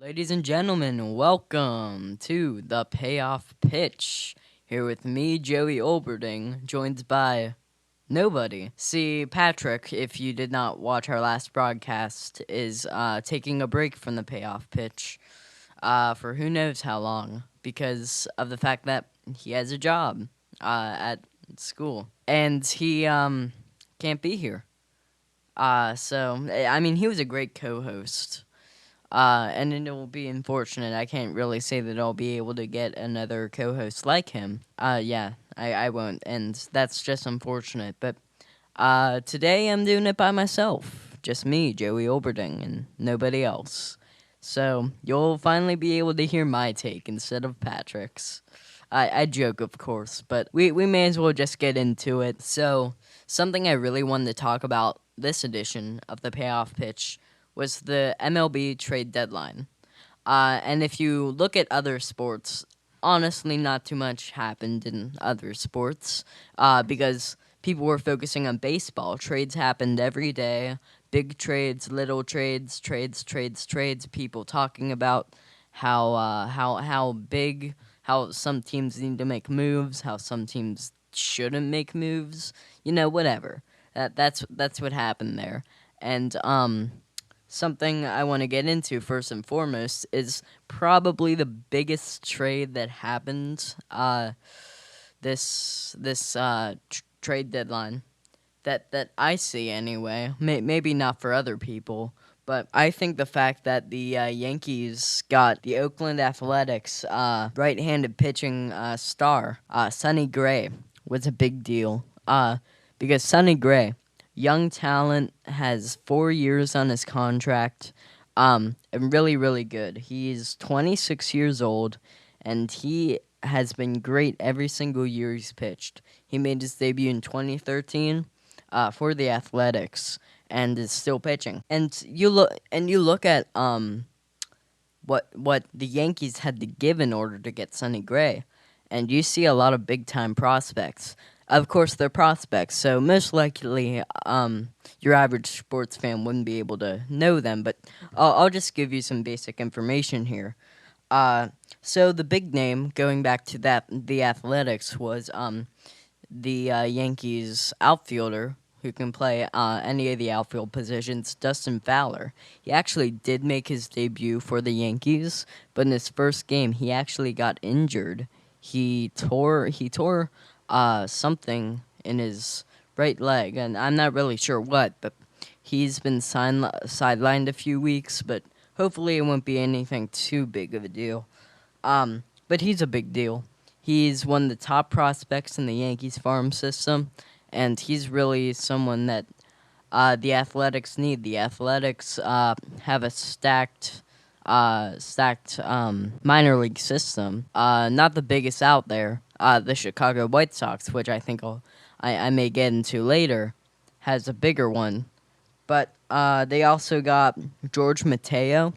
Ladies and gentlemen, welcome to the Payoff Pitch. Here with me, Joey Olberding, joined by nobody. See, Patrick, if you did not watch our last broadcast, is taking a break from the Payoff Pitch for who knows how long because of the fact that he has a job at school and he can't be here. He was a great co-host. And it will be unfortunate. I can't really say that I'll be able to get another co-host like him. I won't, and that's just unfortunate. But today I'm doing it by myself, just me, Joey Olberding, and nobody else. So you'll finally be able to hear my take instead of Patrick's. I joke, of course, but we may as well just get into it. So something I really wanted to talk about this edition of the Payoff Pitch was the MLB trade deadline. And if you look at other sports, honestly, not too much happened in other sports because people were focusing on baseball. Trades happened every day. Big trades, little trades, trades. People talking about how some teams need to make moves, how some teams shouldn't make moves. Whatever. That's what happened there. And something I want to get into first and foremost is probably the biggest trade that happened this trade deadline that I see anyway. Maybe not for other people, but I think the fact that the Yankees got the Oakland Athletics right-handed pitching star Sonny Gray was a big deal. Because Sonny Gray, young talent, has 4 years on his contract, and really, really good. He's 26 years old, and he has been great every single year he's pitched. He made his debut in 2013 for the Athletics, and is still pitching. And you look at what the Yankees had to give in order to get Sonny Gray, and you see a lot of big time prospects. Of course, they're prospects, so most likely your average sports fan wouldn't be able to know them, but I'll just give you some basic information here. So the big name, going back to the Athletics, was the Yankees outfielder who can play any of the outfield positions, Dustin Fowler. He actually did make his debut for the Yankees, but in his first game, he actually got injured. He tore something in his right leg, and I'm not really sure what, but he's been sidelined a few weeks, but hopefully it won't be anything too big of a deal. But he's a big deal. He's one of the top prospects in the Yankees farm system, and he's really someone that the Athletics need. The Athletics have a stacked minor league system. Not the biggest out there. The Chicago White Sox, which I think I may get into later, has a bigger one. But they also got George Mateo.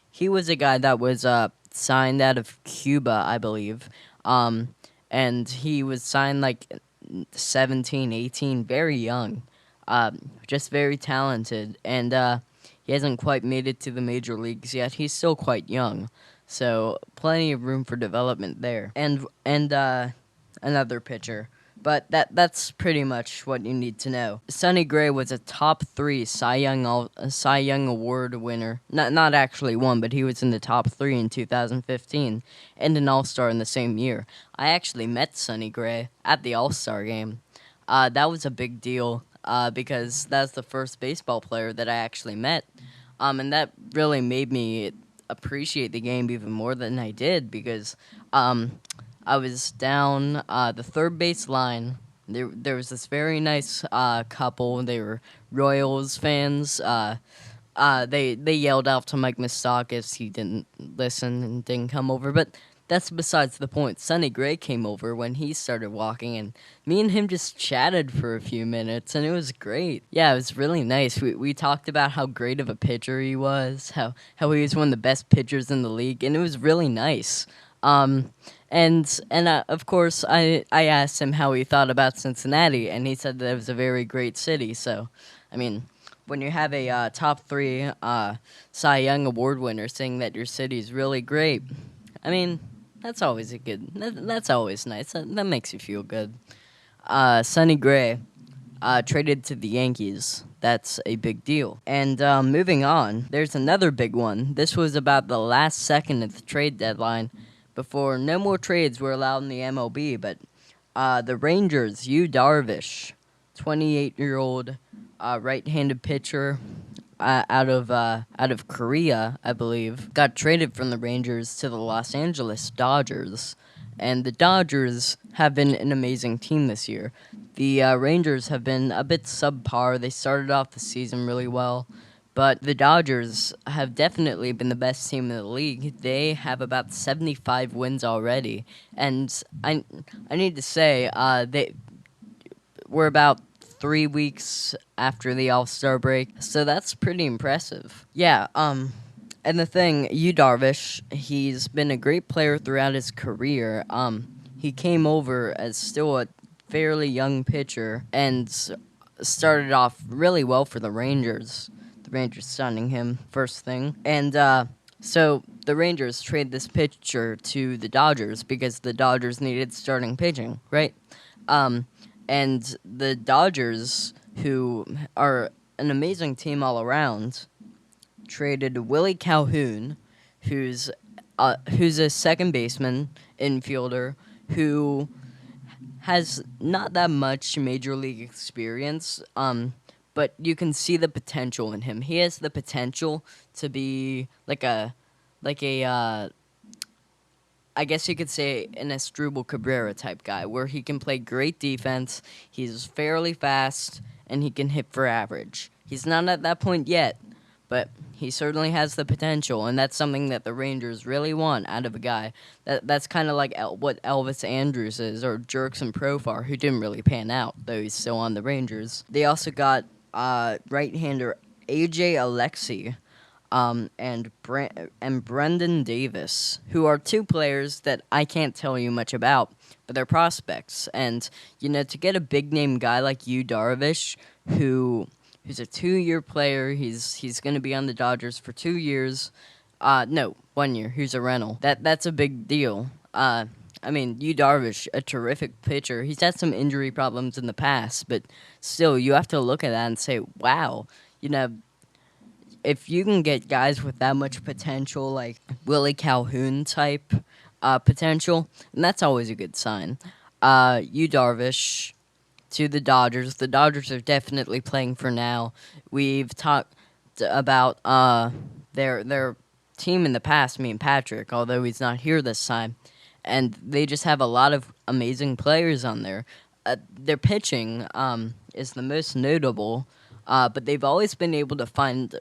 He was a guy that was signed out of Cuba, I believe. And he was signed like 17, 18, very young. Just very talented. And he hasn't quite made it to the major leagues yet. He's still quite young. So plenty of room for development there. And another pitcher. But that's pretty much what you need to know. Sonny Gray was a top 3 Cy Young Award winner. Not actually one, but he was in the top 3 in 2015 and an All-Star in the same year. I actually met Sonny Gray at the All-Star game. That was a big deal because that's the first baseball player that I actually met. And that really made me appreciate the game even more than I did because I was down the third base line. There was this very nice couple. They were Royals fans. They yelled out to Mike Moustakas. He didn't listen and didn't come over. But that's besides the point. Sonny Gray came over when he started walking, and me and him just chatted for a few minutes, and it was great. Yeah, it was really nice. We talked about how great of a pitcher he was, how he was one of the best pitchers in the league, and it was really nice. Of course, I asked him how he thought about Cincinnati, and he said that it was a very great city. So, I mean, when you have a top three Cy Young Award winner saying that your city's really great. I mean, that's always that's always nice. That makes you feel good. Sonny Gray traded to the Yankees. That's a big deal. And moving on, there's another big one. This was about the last second of the trade deadline before no more trades were allowed in the MLB. But the Rangers, Yu Darvish, 28-year-old right-handed pitcher out of Korea, I believe, got traded from the Rangers to the Los Angeles Dodgers. And the Dodgers have been an amazing team this year. The Rangers have been a bit subpar. They started off the season really well, but the Dodgers have definitely been the best team in the league. They have about 75 wins already, and I need to say we're about 3 weeks after the All-Star break, so that's pretty impressive. Yeah, and the thing, Yu Darvish, he's been a great player throughout his career. He came over as still a fairly young pitcher and started off really well for the Rangers. The Rangers signing him first thing. And so the Rangers trade this pitcher to the Dodgers because the Dodgers needed starting pitching, right? And the Dodgers, who are an amazing team all around, traded Willie Calhoun, who's a second baseman, infielder, who has not that much major league experience, but you can see the potential in him. He has the potential to be like a I guess you could say an Asdrubal Cabrera type guy, where he can play great defense, he's fairly fast, and he can hit for average. He's not at that point yet, but he certainly has the potential, and that's something that the Rangers really want out of a guy. That's kind of like what Elvis Andrus is, or Jerkson Profar, who didn't really pan out, though he's still on the Rangers. They also got right-hander A.J. Alexy and Brendan Davis, who are two players that I can't tell you much about, but they're prospects. And, to get a big-name guy like Yu Darvish, who's a 2-year player. He's going to be on the Dodgers for 2 years. No, 1 year. He's a rental. That's a big deal. Yu Darvish, a terrific pitcher. He's had some injury problems in the past, but still, you have to look at that and say, wow, if you can get guys with that much potential, like Willie Calhoun type potential, and that's always a good sign. Yu Darvish to the Dodgers. The Dodgers are definitely playing for now. We've talked about their team in the past, me and Patrick, although he's not here this time, and they just have a lot of amazing players on there. Their pitching is the most notable, but they've always been able to find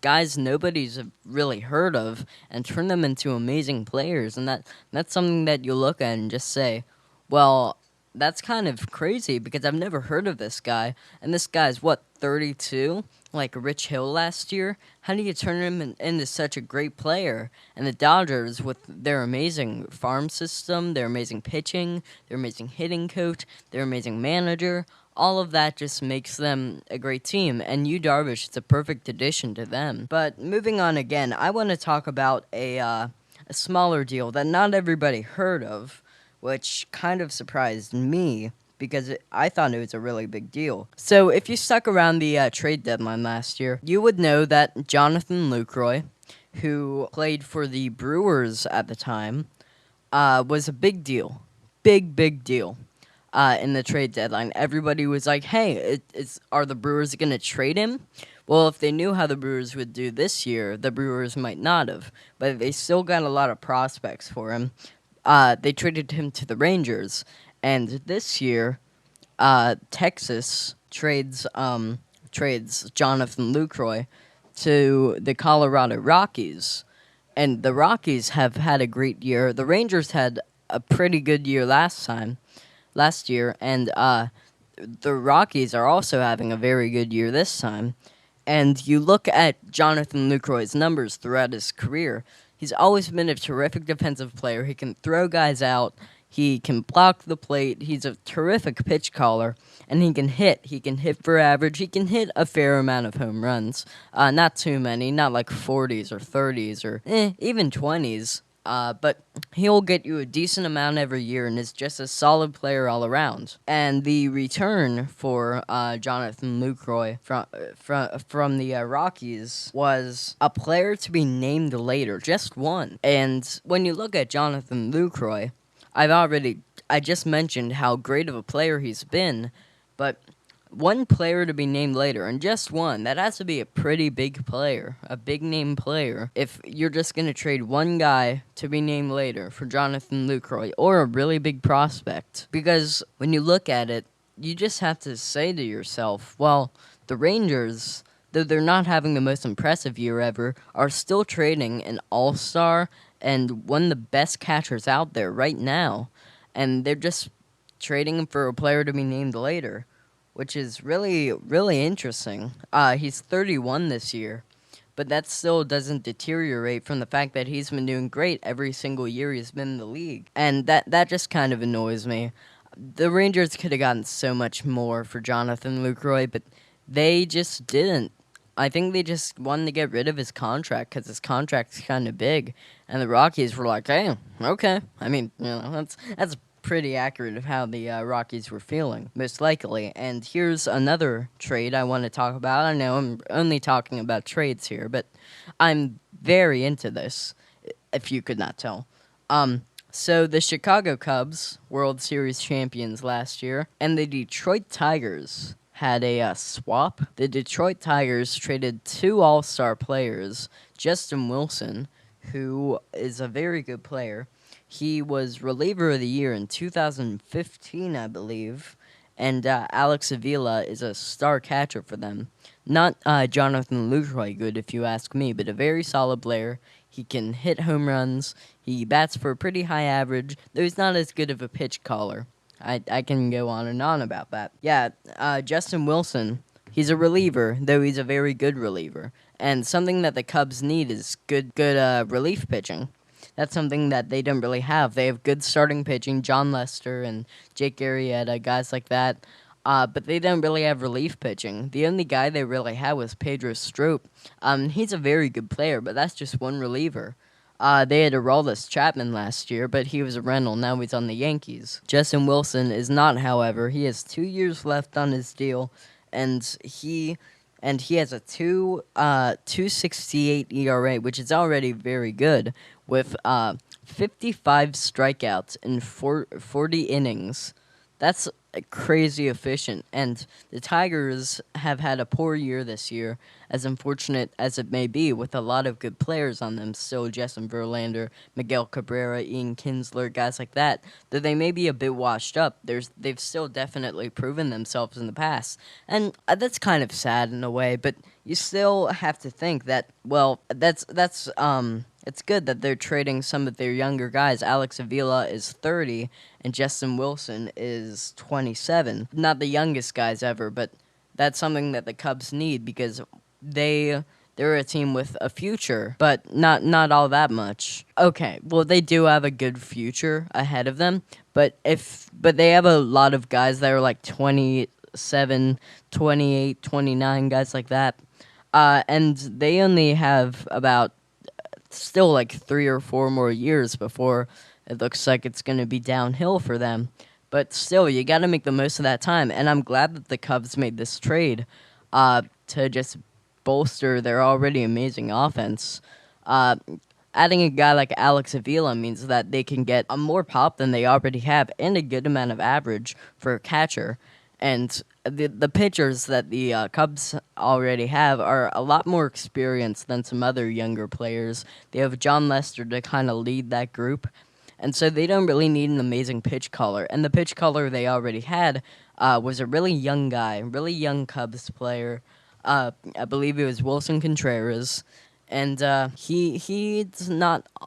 guys nobody's really heard of and turn them into amazing players, and that's something that you look at and just say, well, that's kind of crazy because I've never heard of this guy, and this guy's, 32? Like Rich Hill last year? How do you turn him into such a great player? And the Dodgers, with their amazing farm system, their amazing pitching, their amazing hitting coach, their amazing manager, all of that just makes them a great team, and Yu Darvish is a perfect addition to them. But moving on again, I want to talk about a smaller deal that not everybody heard of, which kind of surprised me because I thought it was a really big deal. So if you stuck around the trade deadline last year, you would know that Jonathan Lucroy, who played for the Brewers at the time, was a big deal. Big deal. In the trade deadline, everybody was like, hey, are the Brewers going to trade him? Well, if they knew how the Brewers would do this year, the Brewers might not have. But they still got a lot of prospects for him. They traded him to the Rangers. And this year, Texas trades Jonathan Lucroy to the Colorado Rockies. And the Rockies have had a great year. The Rangers had a pretty good year last year, and the Rockies are also having a very good year this time. And you look at Jonathan Lucroy's numbers throughout his career, he's always been a terrific defensive player. He can throw guys out. He can block the plate. He's a terrific pitch caller, and he can hit. He can hit for average. He can hit a fair amount of home runs. Not too many, not like 40s or 30s or even 20s. But he'll get you a decent amount every year and is just a solid player all around. And the return for Jonathan Lucroy from the Rockies was a player to be named later, just one. And when you look at Jonathan Lucroy, I just mentioned how great of a player he's been, but one player to be named later, and just one, that has to be a pretty big player, a big name player, if you're just going to trade one guy to be named later for Jonathan Lucroy, or a really big prospect. Because when you look at it, you just have to say to yourself, well, the Rangers, though they're not having the most impressive year ever, are still trading an all-star and one of the best catchers out there right now, and they're just trading him for a player to be named later, which is really, really interesting. He's 31 this year, but that still doesn't deteriorate from the fact that he's been doing great every single year he's been in the league. And that just kind of annoys me. The Rangers could have gotten so much more for Jonathan Lucroy, but they just didn't. I think they just wanted to get rid of his contract because his contract's kind of big. And the Rockies were like, hey, okay. I mean, that's pretty accurate of how the Rockies were feeling, most likely. And here's another trade I want to talk about. I know I'm only talking about trades here, but I'm very into this, if you could not tell. So the Chicago Cubs, World Series champions last year, and the Detroit Tigers had a swap. The Detroit Tigers traded two all-star players, Justin Wilson, who is a very good player. He was reliever of the year in 2015, I believe, and Alex Avila is a star catcher for them. Not Jonathan Lucroy good, if you ask me, but a very solid player. He can hit home runs. He bats for a pretty high average, though he's not as good of a pitch caller. I can go on and on about that. Yeah, Justin Wilson, he's a reliever, though he's a very good reliever. And something that the Cubs need is good relief pitching. That's something that they don't really have. They have good starting pitching, John Lester and Jake Arrieta, guys like that. But they don't really have relief pitching. The only guy they really had was Pedro Strop. He's a very good player, but that's just one reliever. They had Aroldis Chapman last year, but he was a rental. Now he's on the Yankees. Justin Wilson is not, however. He has 2 years left on his deal, and he has a 2.68 ERA, which is already very good, with 55 strikeouts in 40 innings. That's crazy efficient, and the Tigers have had a poor year this year, as unfortunate as it may be, with a lot of good players on them still, Justin Verlander, Miguel Cabrera, Ian Kinsler, guys like that, though they may be a bit washed up, they've still definitely proven themselves in the past, and that's kind of sad in a way, but you still have to think that, well, it's good that they're trading some of their younger guys. Alex Avila is 30, and Justin Wilson is 27. Not the youngest guys ever, but that's something that the Cubs need because they're a team with a future, but not all that much. Okay, well, they do have a good future ahead of them, but they have a lot of guys that are like 27, 28, 29, guys like that, and they only have about still like 3 or 4 more years before it looks like it's going to be downhill for them. But still, you got to make the most of that time. And I'm glad that the Cubs made this trade to just bolster their already amazing offense. Adding a guy like Alex Avila means that they can get a more pop than they already have and a good amount of average for a catcher. And the pitchers that the Cubs already have are a lot more experienced than some other younger players. They have John Lester to kind of lead that group. And so they don't really need an amazing pitch caller. And the pitch caller they already had was a really young guy, really young Cubs player. I believe it was Wilson Contreras. And he's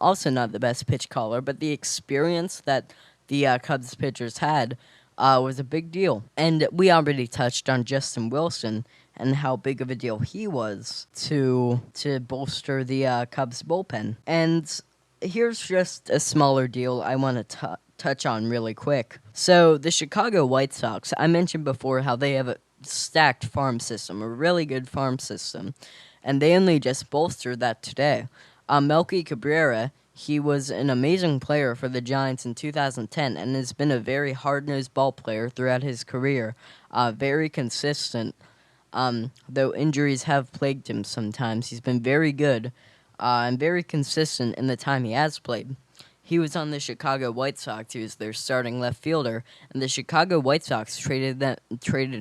also not the best pitch caller, but the experience that the Cubs pitchers had was a big deal. And we already touched on Justin Wilson and how big of a deal he was to bolster the Cubs bullpen. And here's just a smaller deal I want to touch on really quick. So the Chicago White Sox, I mentioned before how they have a stacked farm system, a really good farm system, and they only just bolstered that today. Melky Cabrera, he was an amazing player for the Giants in 2010 and has been a very hard-nosed ball player throughout his career, very consistent. Though injuries have plagued him sometimes, he's been very good and very consistent in the time he has played. He was on the Chicago White Sox. He was their starting left fielder, and the Chicago White Sox traded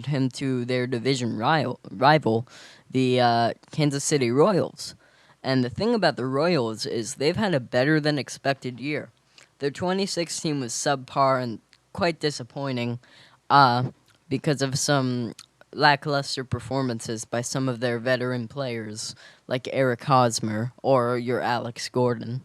him to their division rival, the Kansas City Royals. And the thing about the Royals is they've had a better than expected year. Their 2016 was subpar and quite disappointing because of some lackluster performances by some of their veteran players, like Eric Hosmer or your Alex Gordon.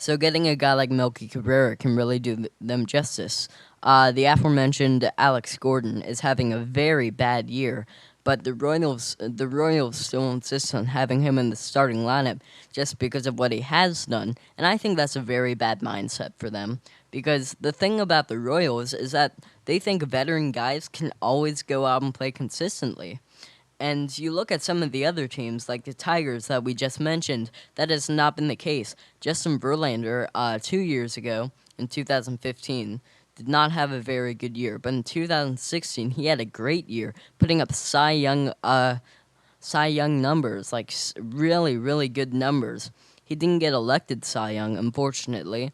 So getting a guy like Melky Cabrera can really do them justice. The aforementioned Alex Gordon is having a very bad year, but the Royals still insist on having him in the starting lineup just because of what he has done, and I think that's a very bad mindset for them. Because the thing about the Royals is that they think veteran guys can always go out and play consistently. And you look at some of the other teams, like the Tigers that we just mentioned, that has not been the case. Justin Verlander, 2 years ago, in 2015, did not have a very good year. But in 2016, he had a great year, putting up Cy Young numbers, like really, really good numbers. He didn't get elected Cy Young, unfortunately,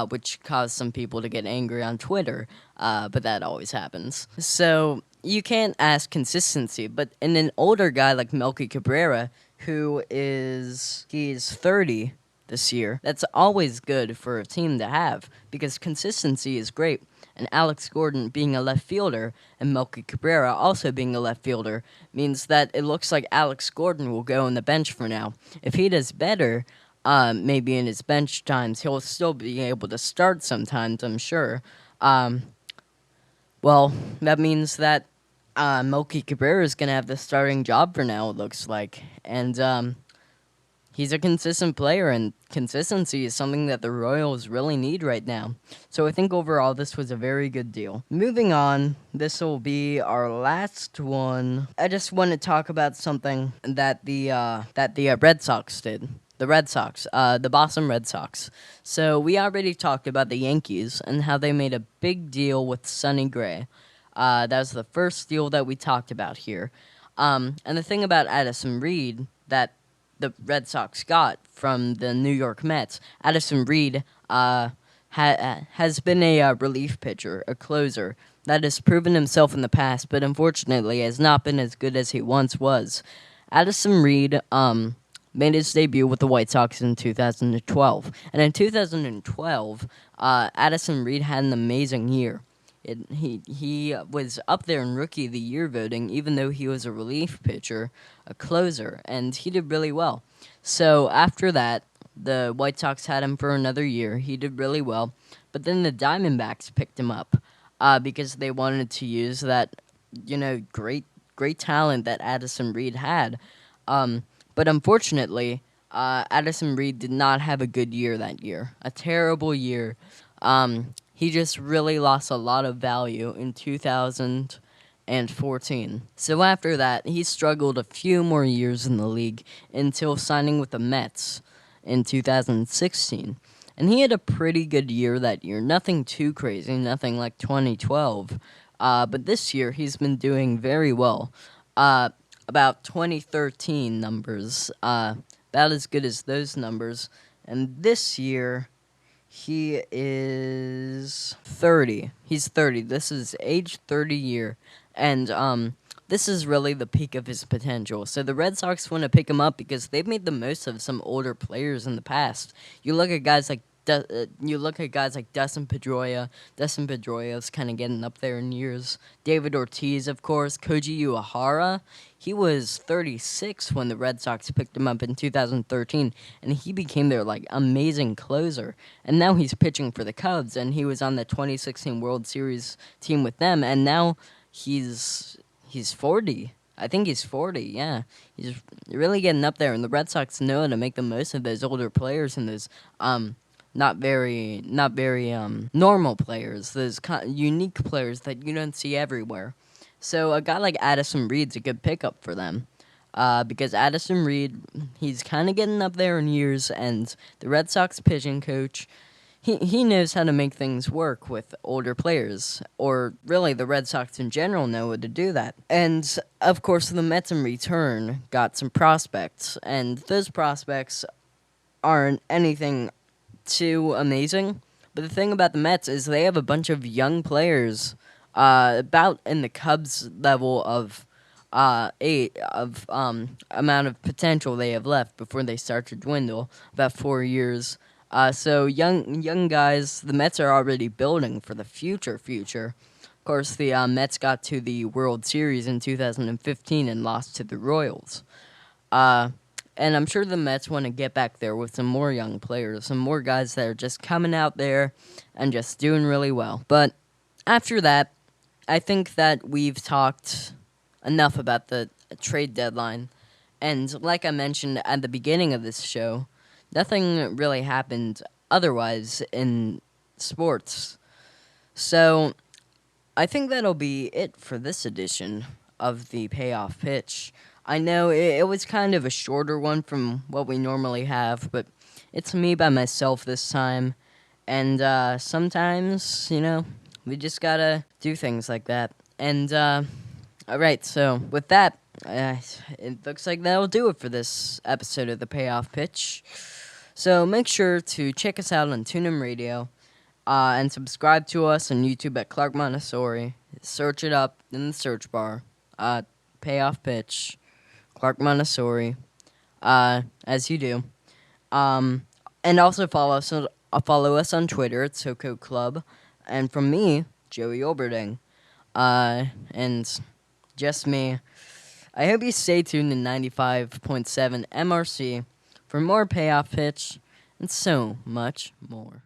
which caused some people to get angry on Twitter, but that always happens. So you can't ask consistency, but in an older guy like Melky Cabrera, he's 30 this year, that's always good for a team to have, because consistency is great. And Alex Gordon being a left fielder and Melky Cabrera also being a left fielder means that it looks like Alex Gordon will go on the bench for now. If he does better, maybe in his bench times, he'll still be able to start sometimes, I'm sure. Well, that means that Melky Cabrera is going to have the starting job for now, it looks like. And he's a consistent player, and consistency is something that the Royals really need right now. So I think overall this was a very good deal. Moving on, this will be our last one. I just want to talk about something that the Red Sox did. The Red Sox, the Boston Red Sox. So we already talked about the Yankees and how they made a big deal with Sonny Gray. That was the first deal that we talked about here. And the thing about Addison Reed that the Red Sox got from the New York Mets, Addison Reed has been a relief pitcher, a closer, that has proven himself in the past, but unfortunately has not been as good as he once was. Addison Reed made his debut with the White Sox in 2012. And in 2012, Addison Reed had an amazing year. He was up there in Rookie of the Year voting, even though he was a relief pitcher, a closer, and he did really well. So after that, the White Sox had him for another year. He did really well. But then the Diamondbacks picked him up because they wanted to use that, great talent that Addison Reed had. But unfortunately, Addison Reed did not have a good year that year. A terrible year. He just really lost a lot of value in 2014. So after that, he struggled a few more years in the league until signing with the Mets in 2016. And he had a pretty good year that year. Nothing too crazy, nothing like 2012. But this year, he's been doing very well. About 2013 numbers, about as good as those numbers. And this year, he is 30. He's 30. This is age 30 year. And this is really the peak of his potential. So the Red Sox want to pick him up because they've made the most of some older players in the past. You look at guys like Dustin Pedroia. Dustin Pedroia's kind of getting up there in years. David Ortiz, of course. Koji Uehara. He was 36 when the Red Sox picked him up in 2013, and he became their amazing closer. And now he's pitching for the Cubs, and he was on the 2016 World Series team with them, and now he's 40. I think he's 40, yeah. He's really getting up there, and the Red Sox know how to make the most of those older players and those not very normal players. There's unique players that you don't see everywhere. So a guy like Addison Reed's a good pickup for them. Because Addison Reed, he's kind of getting up there in years, and the Red Sox pitching coach, he knows how to make things work with older players, or really the Red Sox in general know how to do that. And of course, the Mets in return got some prospects, and those prospects aren't anything too amazing. But the thing about the Mets is they have a bunch of young players, about in the Cubs level of amount of potential they have left before they start to dwindle. About 4 years. So young guys, the Mets are already building for the future. Of course, the Mets got to the World Series in 2015 and lost to the Royals. And I'm sure the Mets want to get back there with some more young players, some more guys that are just coming out there and just doing really well. But after that, I think that we've talked enough about the trade deadline. And like I mentioned at the beginning of this show, nothing really happened otherwise in sports. So I think that'll be it for this edition of the Payoff Pitch. I know it was kind of a shorter one from what we normally have, but it's me by myself this time. And sometimes, we just gotta do things like that. And, alright, so with that, it looks like that'll do it for this episode of the Payoff Pitch. So make sure to check us out on TuneIn Radio, and subscribe to us on YouTube at Clark Montessori. Search it up in the search bar. Payoff Pitch, Clark Montessori, as you do. And also follow us on Twitter at SoCo Club. And from me, Joey Olberding. And just me. I hope you stay tuned to 95.7 MRC for more Payoff Pitch and so much more.